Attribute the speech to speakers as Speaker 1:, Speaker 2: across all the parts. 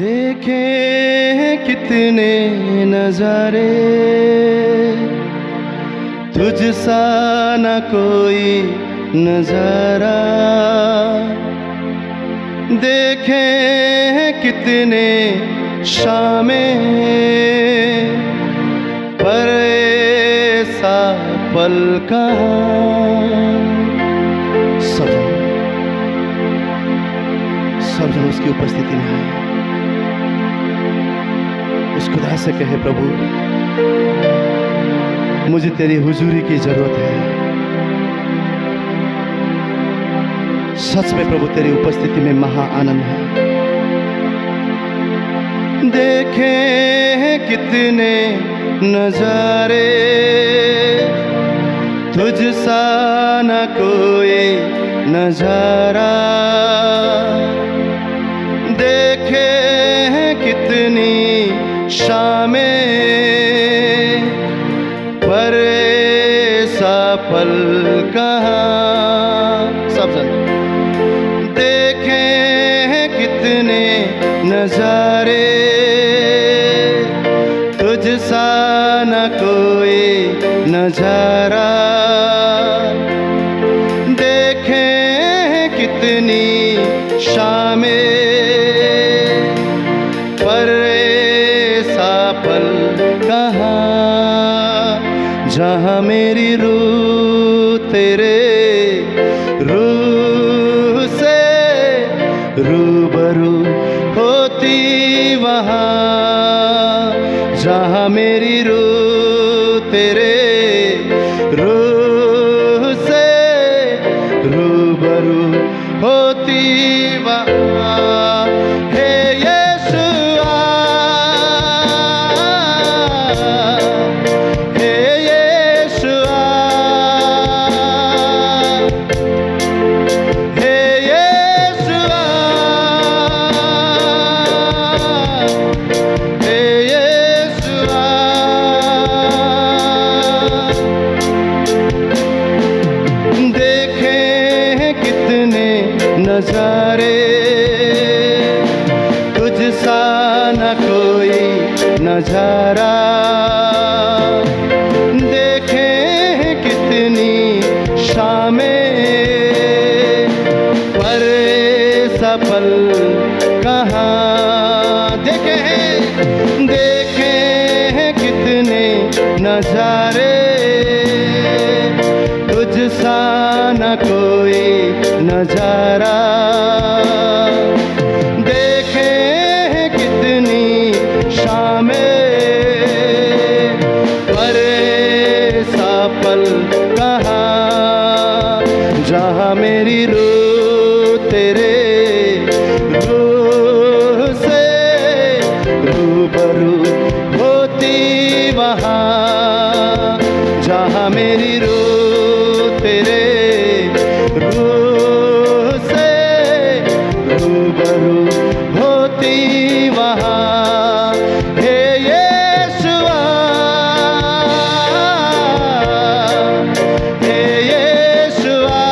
Speaker 1: देखे कितने नजारे, तुझ सा न कोई नजारा। देखे कितने शामें, पर ऐसा पल कहाँ। सब जन उसकी उपस्थिति में आए, उस खुदा से कहे, प्रभु मुझे तेरी हुजूरी की जरूरत है। सच में प्रभु तेरी उपस्थिति में महा आनंद है। देखे कितने नजारे, तुझ सा न कोई नजारा। देखे कितनी शामें, पर ऐसा पल कहाँ। सब जन देखे कितने नजारे, तुझ सा न कोई नजारा। देखे कितनी शामें, पर ऐसा पल कहाँ। जहाँ मेरी रूह तेरे रूह से रूबरू होती वहाँ। जहाँ मेरी रूह तेरे रूह से रूबरू होती वहाँ। हे यीशुआ, हे यीशुआ, हे यीशुआ, हे यीशुआ। देखे कितने नजारे, तुझ सा न कोई नजारा। देखे कितनी शामें, पर ऐसा पल कहाँ। देखे कितने नजारे, तुझ सा न कोई नजारा। देखे कितनी शामें, पर ऐसा पल कहाँ। जहाँ मेरी रूह तेरे रूह से रूबरू होती वहाँ। जहाँ मेरी रूह तेरे रूह से रूबरू होती वहाँ। हे यीशुआ, हे यीशुआ।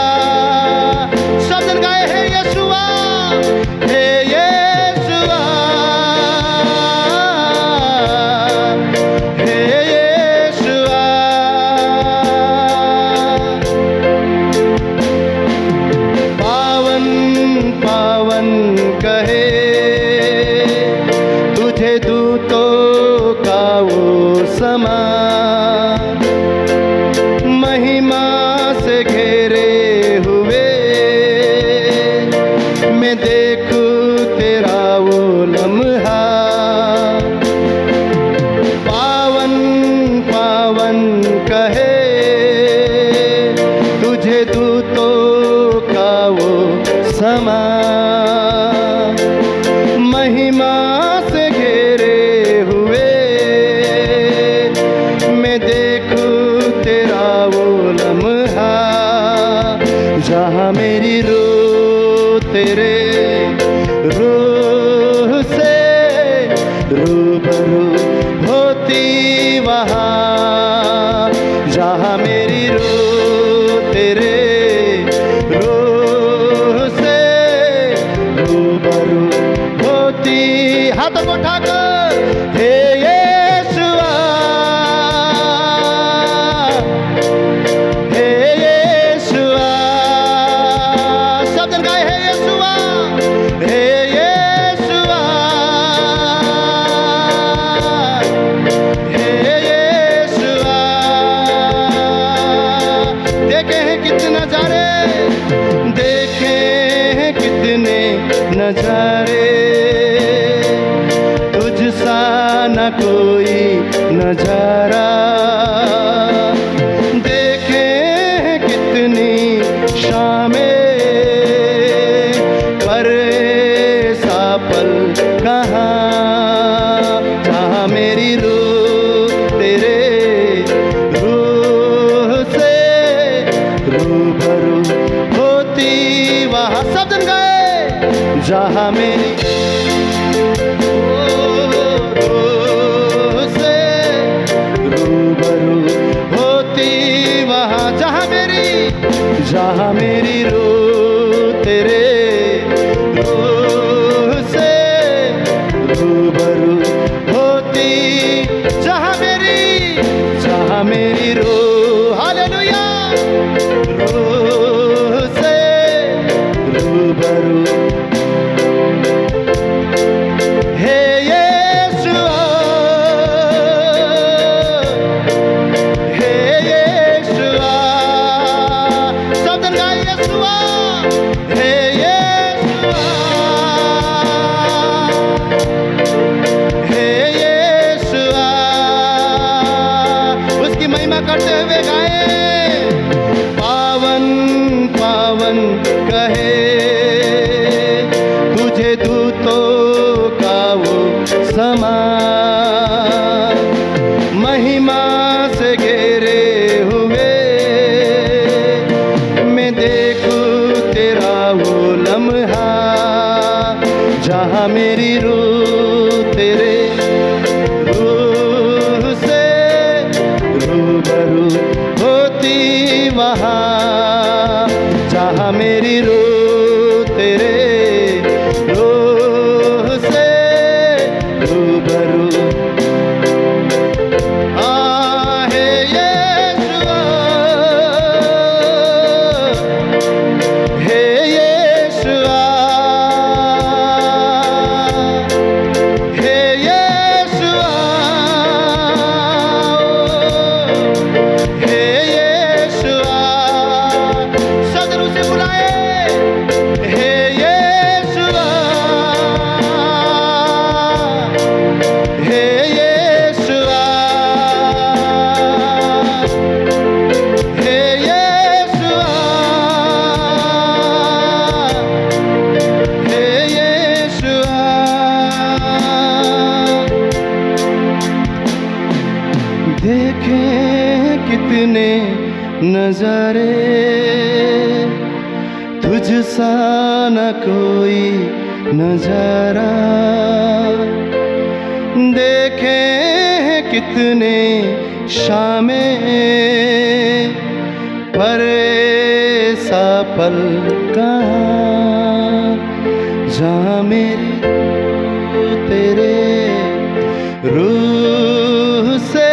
Speaker 1: सब जन गाए, हे यीशुआ, हे यीशुआ, हे यीशुआ। पावन पावन कहे तुझे दूतों का वो समा। महिमा से घेरे हुए मैं देखूं तेरा वो लम्हा। पावन पावन कहे तुझे दूतों का वो समा। महिमा से घेरे हुए मैं देखूं तेरा वो लम्हा। जहाँ मेरी रूह तेरे रूह से रूबरू होती वहाँ। जहाँ मेरी रूह तेरे रूह से रूबरू होती। हाथों को उठाकर हे यीशुआ, हे यीशुआ, सब जन गाए हे यीशुआ, हे यीशुआ, हे यीशुआ। देखे हैं कितने नजारे, देखे हैं कितने नजारे, तुझ सा न कोई नजारा। देखे हैं कितनी शामें, पर ऐसा पल कहाँ जहाँ मेरी रूह तेरे रूह से रूबरू होती, वहाँ सब जन गए जहाँ मेरी रूह से रूबरू होती, वहाँ जहाँ मेरी रूह तेरे रूह से रूबरू होती, जहाँ मेरी रूह हालेलुया रूह से रूबरू। हे यीशुआ, हे यीशुआ, सब जन गाए यीशुआ, हे यीशुआ, हे यीशुआ। उसकी महिमा करते हुए गाए, पावन पावन कहे तुझे दूतों का वो समान, महिमा से घेरे हुए मैं देखूं तेरा वो लम्हा, जहाँ मेरी रूह तेरे रूह से रूबरू होती, वहाँ जहाँ मेरी रूह तेरे रूह से रूबरू। हे यीशुआ, हे यीशुआ, हे यीशुआ, हे यीशुआ। सदर उसे बुलाए, हे यीशुआ, हे यीशुआ, हे यीशुआ, हे यीशुआ। देखें कितने नजारे, तुझ सा न कोई नजारा। देखें कितने शामें, पर ऐसा पल कहाँ जहाँ मेरी रूह तेरे रूह से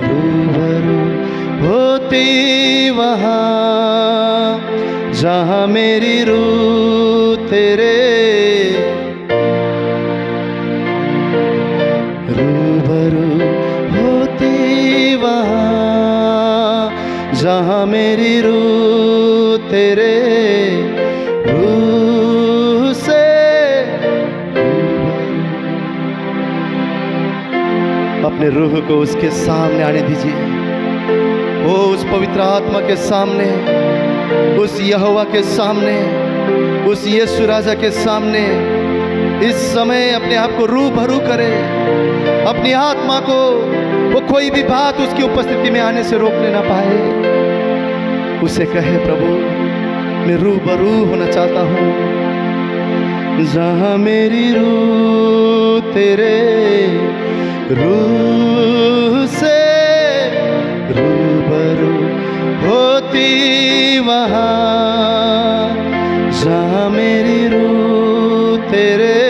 Speaker 1: रूबरू होती, वहाँ जहाँ मेरी रूह तेरे रूबरू होती, वहाँ जहाँ मेरी रूह तेरे रूह से रूबरू। अपने रूह को उसके सामने आने दीजिए, वो उस पवित्र आत्मा के सामने, उस यहोवा के सामने, उस यीशु राजा के सामने इस समय अपने आप को रूबरू करे। अपनी आत्मा को वो कोई भी बात उसकी उपस्थिति में आने से रोकने ना पाए। उसे कहे, प्रभु मैं रूबरू होना चाहता हूँ, जहाँ मेरी रूह तेरे रूह से रूबरू होती, वहाँ जहाँ मेरी रूह तेरे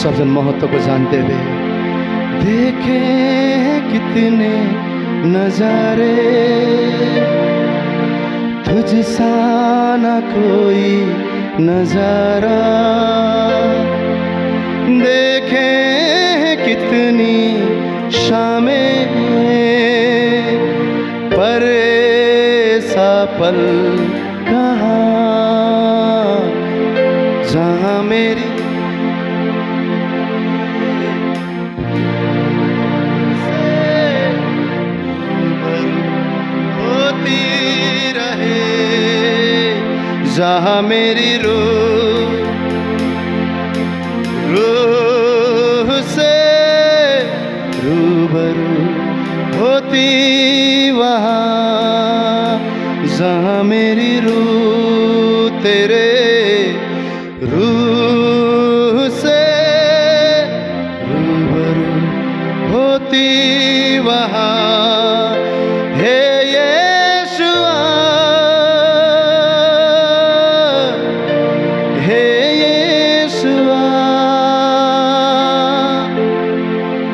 Speaker 1: सब जन महत्व को जानते हुए देखे कितने नजारे, तुझ सा ना कोई नजारा, देखे कितनी शामें, पर ऐसा पल कहाँ जहाँ मेरी होती रहे, जहाँ मेरी रूह से रूबरू होती, वहाँ जहाँ मेरी रूह तेरे रूह से रूबरू होती, वहाँ हे यीशुआ, हे यीशुआ,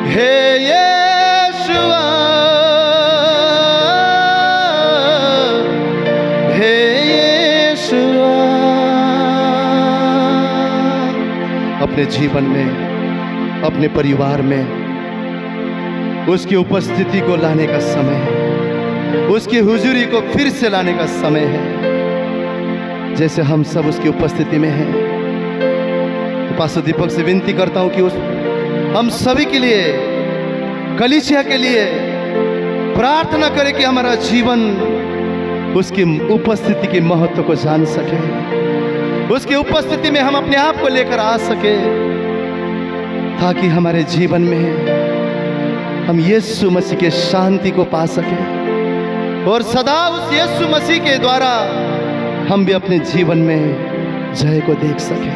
Speaker 1: हे यीशुआ, हे यीशुआ। अपने जीवन में, अपने परिवार में उसकी उपस्थिति को लाने का समय है, उसकी हुजूरी को फिर से लाने का समय है। जैसे हम सब उसकी उपस्थिति में हैं, तो पास्टर दीपक से विनती करता हूं कि हम सभी के लिए, कलीसिया के लिए प्रार्थना करें कि हमारा जीवन उसकी उपस्थिति के महत्व को जान सके, उसकी उपस्थिति में हम अपने आप को लेकर आ सके, ताकि हमारे जीवन में हम यीशु मसीह के शांति को पा सके और सदा उस यीशु मसीह के द्वारा हम भी अपने जीवन में जय को देख सकें।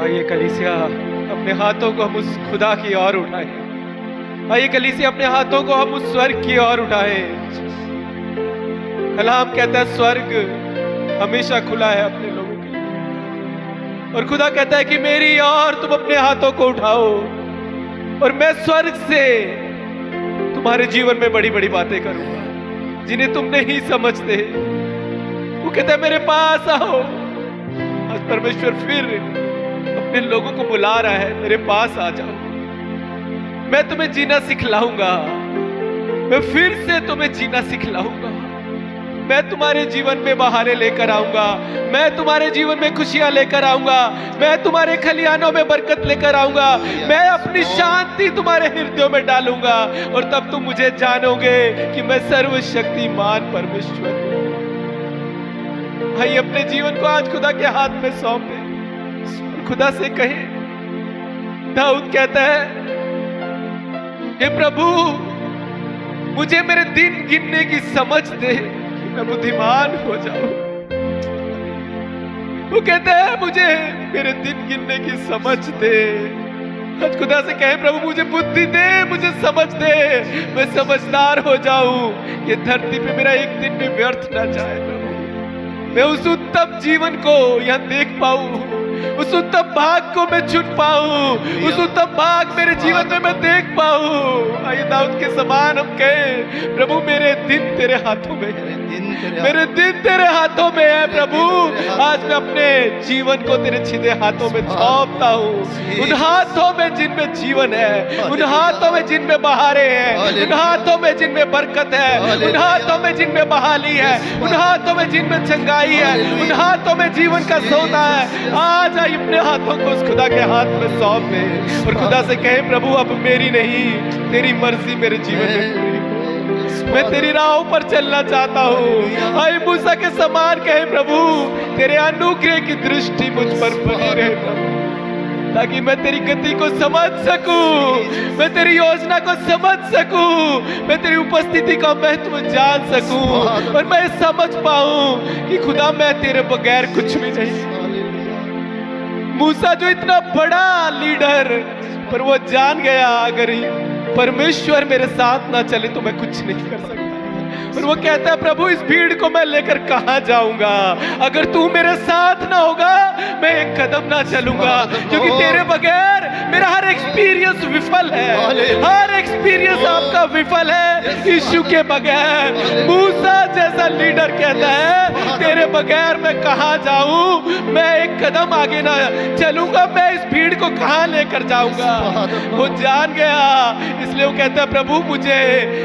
Speaker 2: आइए कलीसिया, अपने हाथों को हम उस खुदा की ओर उठाएं। आइए कलीसिया, अपने हाथों को हम उस स्वर्ग की ओर उठाएं। कलाम कहता है स्वर्ग हमेशा खुला है अपने लोगों के लिए, और खुदा कहता है कि मेरी ओर तुम अपने हाथों को उठाओ और मैं स्वर्ग से तुम्हारे जीवन में बड़ी बड़ी बातें करूंगा जिन्हें तुम नहीं समझते। वो कहता है मेरे पास आओ। आज परमेश्वर फिर अपने लोगों को बुला रहा है, मेरे पास आ जाओ, मैं तुम्हें जीना सिखलाऊंगा, मैं फिर से तुम्हें जीना सिखलाऊंगा, मैं तुम्हारे जीवन में बहारें लेकर आऊंगा, मैं तुम्हारे जीवन में खुशियां लेकर आऊंगा, मैं तुम्हारे खलियानों में बरकत लेकर आऊंगा, मैं अपनी शांति तुम्हारे हृदयों में डालूंगा, और तब तुम मुझे जानोगे कि मैं सर्वशक्तिमान परमेश्वर हूं। भाई अपने जीवन को आज खुदा के हाथ में सौंप दे और खुदा से कहे। दाऊद कहता है, हे प्रभु मुझे मेरे दिन गिनने की समझ दे कि मैं बुद्धिमान हो जाऊं। वो कहता है मुझे मेरे दिन गिनने की समझ दे। आज खुदा से कहे प्रभु मुझे बुद्धि दे, मुझे समझ दे, मैं समझदार हो जाऊं, ये धरती पे मेरा एक दिन भी व्यर्थ ना जाए प्रभु। मैं उस उत्तम जीवन को यहाँ देख पाऊं, उस उत्तम भाग को मैं चुन पाऊं, उस उत्तम भाग मेरे जीवन में मैं देख पाऊं। आइए दाऊद के समान हम कहें, प्रभु मेरे दिन तेरे हाथों में है, मेरे दिन तेरे हाथों में है प्रभु। आज मैं अपने जीवन को तेरे सीधे हाथों में सौंपता हूँ, उन हाथों में जिनमें जीवन है, उन हाथों में जिनमें बहारें हैं, उन हाथों में जिनमें बरकत है, उन हाथों में जिनमें बहाली है, उन हाथों में जिनमें चंगाई है, उन हाथों में जीवन का सौदा है। आज आई अपने हाथों को उस खुदा के हाथ में सौंप दे और खुदा से कहे प्रभु अब मेरी नहीं तेरी मर्जी मेरे जीवन में पूरी हो, मैं तेरी राहों पर चलना चाहता हूँ। आई मूसा के समान कहे प्रभु तेरे अनुग्रह की दृष्टि मुझ पर बनी रहे प्रभु, ताकि मैं तेरी गति को समझ सकूं, मैं तेरी योजना को समझ सकूं, मैं तेरी उपस्थिति का महत्व जान सकूं और मैं समझ पाऊं कि खुदा मैं तेरे बगैर कुछ भी नहीं। मूसा जो इतना बड़ा लीडर, पर वो जान गया अगर परमेश्वर मेरे साथ ना चले तो मैं कुछ नहीं कर सकता। और वो कहता है प्रभु इस भीड़ को मैं लेकर कहाँ जाऊंगा, अगर तू मेरे साथ ना होगा मैं एक कदम ना चलूंगा, क्योंकि तेरे बगैर मेरा हर एक्सपीरियंस विफल है, हर एक्सपीरियंस आपका विफल है यीशु के बगैर। मूसा जैसा लीडर कहता है तेरे बगैर मैं कहाँ जाऊं, मैं एक कदम आगे ना चलूंगा, मैं इस भीड़ को कहाँ लेकर जाऊंगा। वो जान गया, इसलिए वो कहता है प्रभु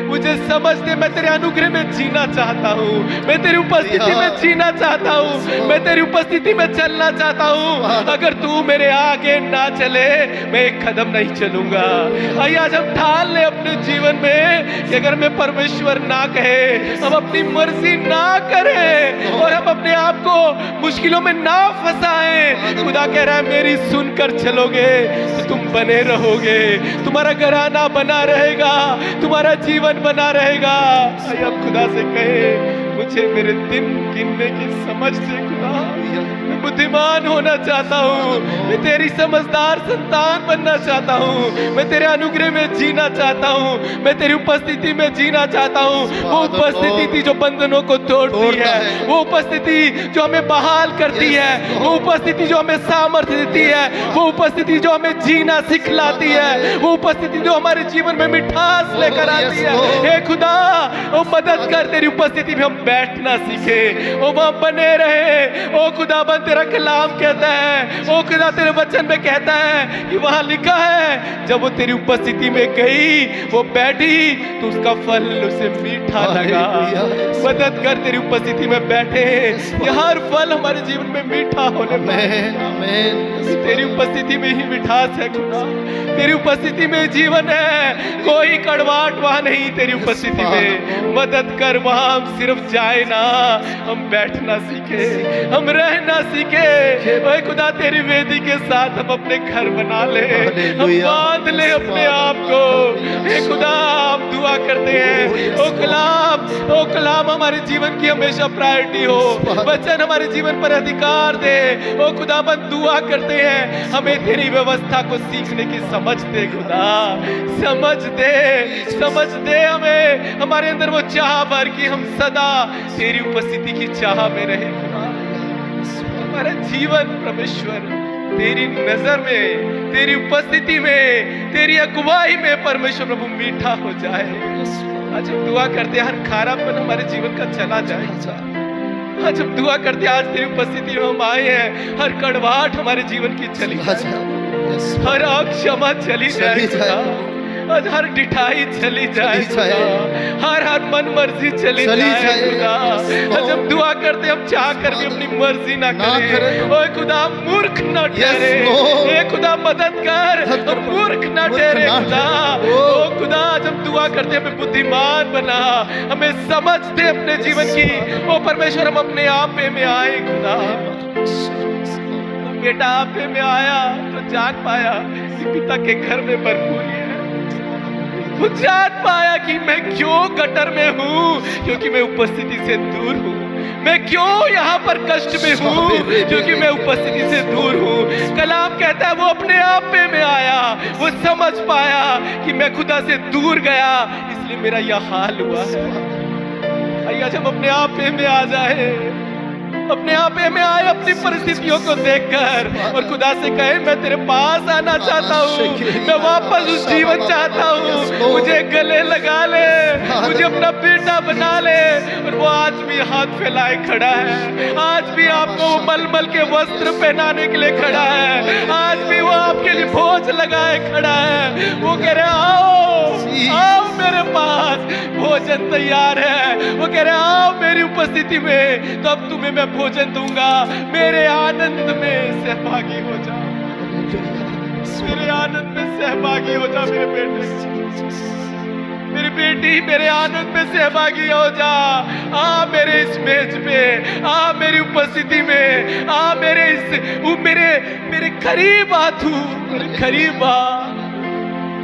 Speaker 2: मुझे समझ दे, मैं तेरे अनुग्रह में जीना चाहता हूँ, मैं तेरी उपस्थिति में जीना चाहता हूँ, मैं तेरी उपस्थिति में चलना चाहता हूँ। अगर तू मेरे आगे ना चले मैं एक कदम नहीं चलूंगा। आइए आज हम ठान ले अपने जीवन में कि अगर मैं परमेश्वर ना कहे, हम अपनी मर्जी ना करें और हम अपने आप को मुश्किलों में ना फंसाएं, खुदा कह रहा है मेरी सुनकर चलोगे तो तुम बने रहोगे, तुम्हारा घराना बना रहेगा, तुम्हारा जीवन बना रहेगा। आइए अब खुदा से कहे मुझे मेरे दिन गिनने की समझ दे खुदा, मैं बुद्धिमान होना चाहता हूँ, मैं तेरी समझदार संतान बनना चाहता हूँ, मैं तेरे अनुग्रह में जीना चाहता हूँ, मैं तेरी उपस्थिति में जीना चाहता हूँ। वो उपस्थिति थी जो बंधनों को तोड़ती है, वो उपस्थिति जो हमें बहाल करती है, वो उपस्थिति जो हमें सामर्थ्य देती है, वो उपस्थिति जो हमें जीना सिखलाती है, वो उपस्थिति जो हमारे जीवन में मिठास लेकर आती है। हे खुदा वो मदद कर, तेरी उपस्थिति में हम बैठना सीखे, वो वहां बने रहे। ओ खुदाबंद तेरा कलाम कहता है, ओ खुदा तेरे वचन में कहता है कि वहां लिखा है जब वो तेरी उपस्थिति में गई, वो बैठी तो उसका फल उसे मीठा लगा। मदद कर तेरी उपस्थिति में बैठे, ये हर फल हमारे जीवन में मीठा होने पाए। तेरी उपस्थिति में ही मिठास है खुदा, तेरी उपस्थिति में जीवन है, कोई कड़वाहट वहां नहीं। तेरी उपस्थिति में मदद कर, वहां हम सिर्फ जाए ना, हम बैठना सीखे, हम रहना सीखे। ओए खुदा तेरी वेदी के साथ हम अपने घर बना ले, हम बांध ले अपने आप को। हे खुदा हम दुआ करते हैं, ओ कलाम हमारे जीवन की हमेशा प्रायोरिटी हो, वचन हमारे जीवन पर अधिकार दे। ओ खुदाबंद दुआ करते हैं हमें तेरी व्यवस्था को सीखने की समझ दे खुदा, समझ दे हमें, हमारे अंदर वो चाह भर कि हम सदा तेरी उपस्थिति की चाह में रहे खुदा। हमारा जीवन परमेश्वर तेरी नजर में, तेरी उपस्थिति में, तेरी अगुवाई में परमेश्वर प्रभु मीठा हो जाए। आज हम दुआ करते हैं हर खारापन हमारे जीवन का चला जाए। आज हम दुआ करते हैं आज तेरी उपस्थिति में हम आए हैं, हर कड़वाहट हमारे जीवन की चली जाए, हर अक्षमा चली जाए, आज हर डिठाई चली जाए, हर मन मर्जी चली जाए खुदा। आज हम दुआ करते हम चाह कर भी अपनी मर्जी ना करें। ओए खुदा मूर्ख ना ठहरे, हे खुदा मदद कर, हम मूर्ख ना ठहरे खुदा। ओ खुदा आज हम दुआ करते हमें बुद्धिमान बना, हमें समझ दे अपने जीवन की। ओ परमेश्वर हम अपने आप में आए खुदा, बेटा आप में आया तो जान पाया कि पिता के घर में भरपूरी है। वो जान पाया कि मैं क्यों गटर में हूँ, क्योंकि मैं उपस्थिति से दूर हूँ। मैं क्यों यहाँ पर कष्ट में हूँ, क्योंकि मैं उपस्थिति से दूर हूँ। कलाम कहता है वो अपने आप में आया, वो समझ पाया कि मैं खुदा से दूर गया, इसलिए मेरा यह हाल हुआ है। आइए आज हम अपने आप में आ जाए, अपने आप में आए अपनी परिस्थितियों को देखकर और खुदा से कहे मैं तेरे पास आना चाहता हूँ, मैं वापस उस जीवन चाहता हूँ, मुझे गले लगा ले, मुझे अपना बेटा बना ले। और वो आज भी हाथ फैलाए खड़ा है, आज भी आपको मलमल के वस्त्र पहनाने के लिए खड़ा है, आज भी वो आपके लिए भोज लगाए खड़ा है। वो कह रहे आओ मेरे पास, भोजन तैयार है। वो कह रहे आओ मेरी उपस्थिति में, तो अब तुम्हें मैं भोजन दूंगा, मेरे आनंद में सहभागी हो जा, मेरे आनंद में सहभागी हो जा मेरे बेटे, मेरी बेटी, मेरे आनंद में सहभागी हो जा। आ मेरे इस मेज पे, आ मेरी उपस्थिति में, आ मेरे करीब आ, तू मेरे करीब आ।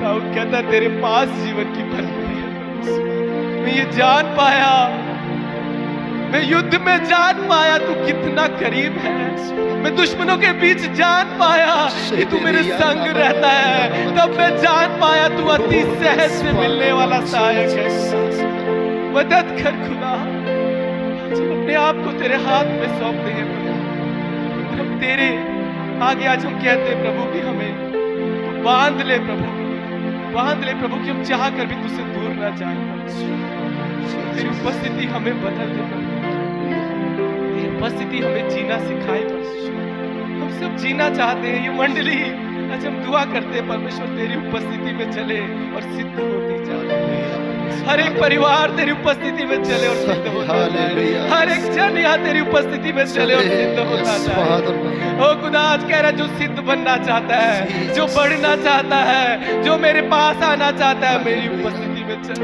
Speaker 2: कहता तेरे पास जीवन की भरपूरी है। मैं ये जान पाया मैं युद्ध में जान पाया तू कितना करीब है। मैं दुश्मनों के बीच जान पाया कि तू मेरे संग रहता है। तब मैं जान पाया तू अति सहज से मिलने वाला सहायक है। मदद कर खुदा, हम अपने आप को तेरे हाथ में सौंपते हैं प्रभु। हम तेरे आगे आज हम कहते हैं प्रभु कि हमें तू बांध ले प्रभु, बांध ले प्रभु, कि हम चाह कर भी तुझसे दूर ना जाए। तेरी उपस्थिति हमें बदल दे प्रभु, तेरी उपस्थिति हमें जीना सिखाए परमेश्वर। हम सब जीना चाहते हैं, ये मंडली आज हम दुआ करते हैं परमेश्वर तेरी उपस्थिति में चले और सिद्ध होती जाए। हर एक परिवार तेरी उपस्थिति में चले और सिद्ध होता जाए। हर एक जन यहाँ तेरी उपस्थिति में चले और सिद्ध होता जाए। ओ खुदा, आज कह रहा है जो सिद्ध बनना चाहता है, जो बढ़ना चाहता है, जो मेरे पास आना चाहता है, मेरी उपस्थिति में चल।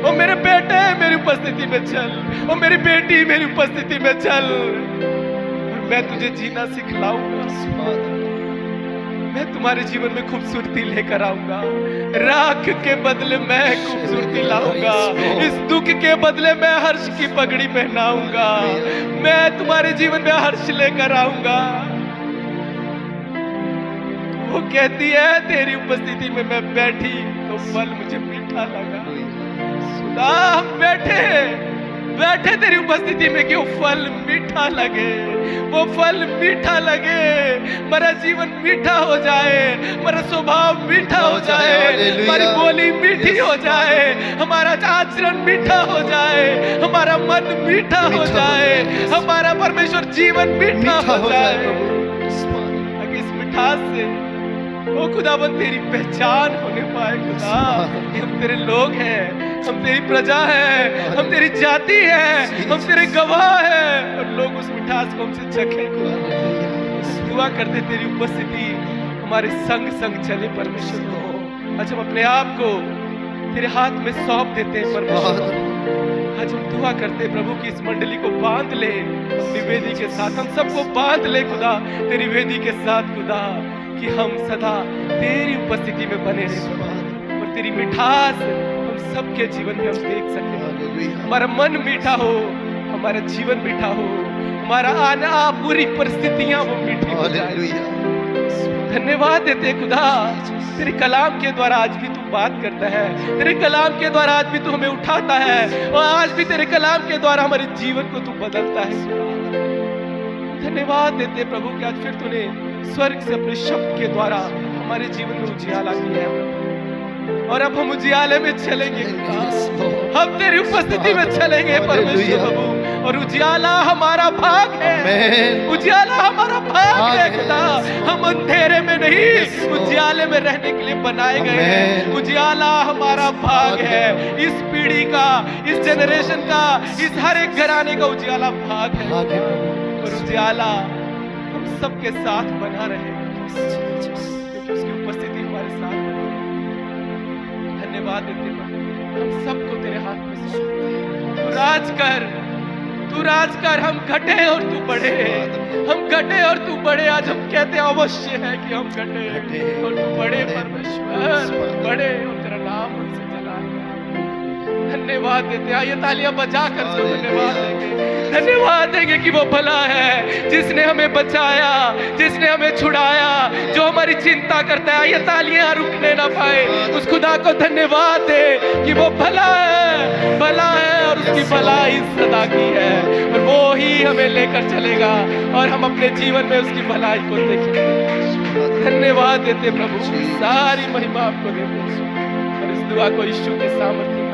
Speaker 2: ओ मेरे बेटे मेरी उपस्थिति में चल, ओ मेरी बेटी मेरी उपस्थिति में चल, और मैं तुझे जीना सिखलाऊंगा। मैं तुम्हारे जीवन में खूबसूरती लेकर आऊंगा। राख के बदले मैं खूबसूरती लाऊंगा। इस दुख के बदले मैं हर्ष की पगड़ी पहनाऊंगा। मैं तुम्हारे जीवन में हर्ष लेकर आऊंगा। वो कहती है तेरी उपस्थिति में मैं बैठी तो फल मुझे मीठा लगा। सुना, हम बैठे तेरी उपस्थिति में कि वो फल मीठा लगे, वो फल मीठा लगे, मेरा जीवन मीठा हो जाए, मेरा स्वभाव मीठा हो जाए, हमारी बोली मीठी हो जाए, हमारा आचरण मीठा हो जाए, हमारा मन मीठा हो जाए, हमारा परमेश्वर जीवन मीठा हो जाए। अगर इस मिठास से ओ खुदाबंद तेरी पहचान होने पाए खुदा, कि हम तेरे लोग हैं, हम तेरी प्रजा हैं, हम तेरी जाति हैं, हम तेरे गवाह हैं, और लोग उस मिठास को हमसे चखें खुदा। दुआ करते तेरी उपस्थिति हमारे संग संग चले परमेश्वर को। आज हम अपने आप को तेरे हाथ में सौंप देते हैं परमेश्वर। आज हम दुआ करते हैं प्रभु कि इस मंडली को बांध ले अपनी वेदी के साथ, हम सबको बांध ले खुदा तेरी वेदी के साथ खुदा, कि हम सदा तेरी उपस्थिति में बने रहें और तेरी मिठास हम सबके जीवन में हम देख सकें। हमारा मन मीठा हो, हमारा जीवन मीठा हो, हमारा आना बुरी परिस्थितियां वो मीठी हो जाए। धन्यवाद देते खुदा, तेरे कलाम के द्वारा आज भी तू बात करता है, तेरे कलाम के द्वारा आज भी तू हमें उठाता है, और आज भी तेरे कलाम के द्वारा हमारे जीवन को तू बदलता है। धन्यवाद देते प्रभु कि आज फिर तूने स्वर्ग से अपने शब्द के द्वारा हमारे जीवन में उजियाला किया है प्रभु, और अब हम उजियाले में चलेंगे, हम तेरी उपस्थिति में चलेंगे परमेश्वर प्रभु, और उजियाला हमारा भाग है, उजियाला हमारा भाग है खुदा। हम अंधेरे में नहीं, उजियाले में रहने के लिए बनाए गए हैं। उजियाला हमारा भाग है, इस पीढ़ी का, इस जनरेशन का, इस हर एक घराने का उजियाला भाग है, और उजियाला हम सबके साथ बना रहे, क्योंकि उसकी उपस्थिति हमारे साथ है। धन्यवाद देते हैं, हम सबको तेरे हाथ में सौंपते हैं। तू राज कर, हम घटे और तू बढ़े, हम घटे और तू बढ़े। आज हम कहते हैं अवश्य है कि हम घटे और तू बढ़े परमेश्वर, बढ़े और तेरा नाम हमसे जला। धन्यवाद देते, आइए तालियां बजा कर उसको धन्यवाद देंगे। धन्यवाद देंगे कि वो भला है जिसने हमें बचाया, जिसने हमें छुड़ाया, जो हमारी चिंता करता है। आइए तालियां रुकने ना पाए, उस खुदा को धन्यवाद दे कि वो भला है और उसकी भलाई सदा की है, और वो ही हमें लेकर चलेगा और हम अपने जीवन में उसकी भलाई को देखेंगे। धन्यवाद देते प्रभु, सारी महिमा आपको देते, और इस दुआ को यीशु के सामर्थ्य